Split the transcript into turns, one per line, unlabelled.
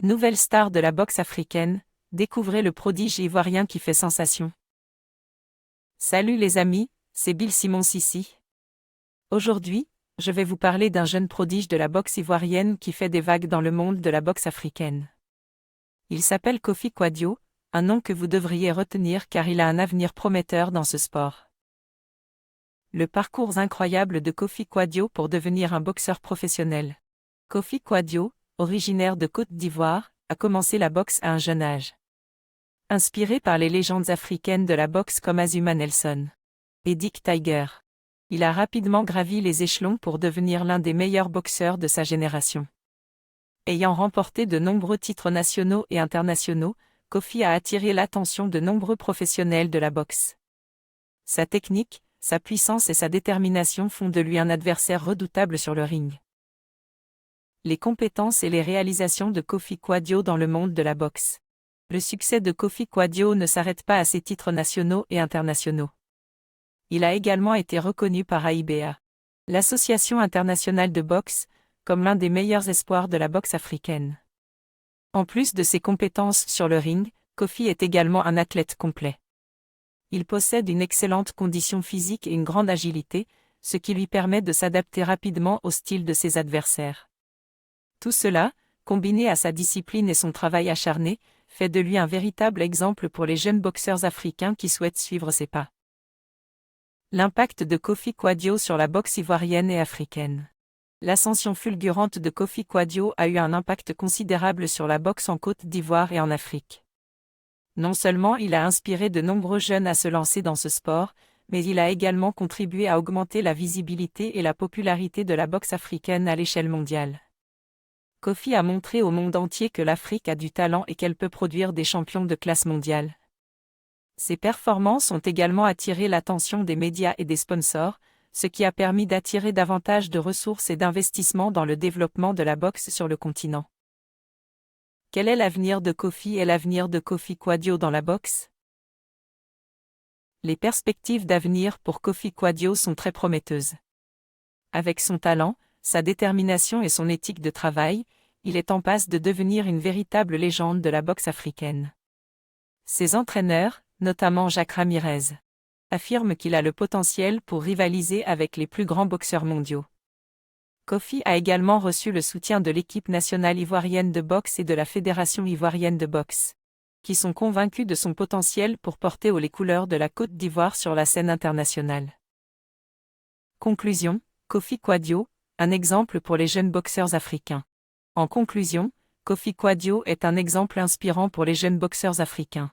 Nouvelle star de la boxe africaine, découvrez le prodige ivoirien qui fait sensation. Salut les amis, c'est Bill Simon ici. Aujourd'hui, je vais vous parler d'un jeune prodige de la boxe ivoirienne qui fait des vagues dans le monde de la boxe africaine. Il s'appelle Kofi Kouadio, un nom que vous devriez retenir car il a un avenir prometteur dans ce sport. Le parcours incroyable de Kofi Kouadio pour devenir un boxeur professionnel. Kofi Kouadio, originaire de Côte d'Ivoire, a commencé la boxe à un jeune âge. Inspiré par les légendes africaines de la boxe comme Azuma Nelson et Dick Tiger, il a rapidement gravi les échelons pour devenir l'un des meilleurs boxeurs de sa génération. Ayant remporté de nombreux titres nationaux et internationaux, Kofi a attiré l'attention de nombreux professionnels de la boxe. Sa technique, sa puissance et sa détermination font de lui un adversaire redoutable sur le ring. Les compétences et les réalisations de Kofi Kouadio dans le monde de la boxe. Le succès de Kofi Kouadio ne s'arrête pas à ses titres nationaux et internationaux. Il a également été reconnu par AIBA, l'Association internationale de boxe, comme l'un des meilleurs espoirs de la boxe africaine. En plus de ses compétences sur le ring, Kofi est également un athlète complet. Il possède une excellente condition physique et une grande agilité, ce qui lui permet de s'adapter rapidement au style de ses adversaires. Tout cela, combiné à sa discipline et son travail acharné, fait de lui un véritable exemple pour les jeunes boxeurs africains qui souhaitent suivre ses pas. L'impact de Kofi Kouadio sur la boxe ivoirienne et africaine. L'ascension fulgurante de Kofi Kouadio a eu un impact considérable sur la boxe en Côte d'Ivoire et en Afrique. Non seulement il a inspiré de nombreux jeunes à se lancer dans ce sport, mais il a également contribué à augmenter la visibilité et la popularité de la boxe africaine à l'échelle mondiale. Kofi a montré au monde entier que l'Afrique a du talent et qu'elle peut produire des champions de classe mondiale. Ses performances ont également attiré l'attention des médias et des sponsors, ce qui a permis d'attirer davantage de ressources et d'investissements dans le développement de la boxe sur le continent. Quel est l'avenir de Kofi et l'avenir de Kofi Kouadio dans la boxe? Les perspectives d'avenir pour Kofi Kouadio sont très prometteuses. Avec son talent, sa détermination et son éthique de travail, il est en passe de devenir une véritable légende de la boxe africaine. Ses entraîneurs, notamment Jacques Ramirez, affirment qu'il a le potentiel pour rivaliser avec les plus grands boxeurs mondiaux. Kofi a également reçu le soutien de l'équipe nationale ivoirienne de boxe et de la Fédération ivoirienne de boxe, qui sont convaincus de son potentiel pour porter haut les couleurs de la Côte d'Ivoire sur la scène internationale. Conclusion, Kofi Kouadio, un exemple pour les jeunes boxeurs africains. En conclusion, Kofi Kouadio est un exemple inspirant pour les jeunes boxeurs africains.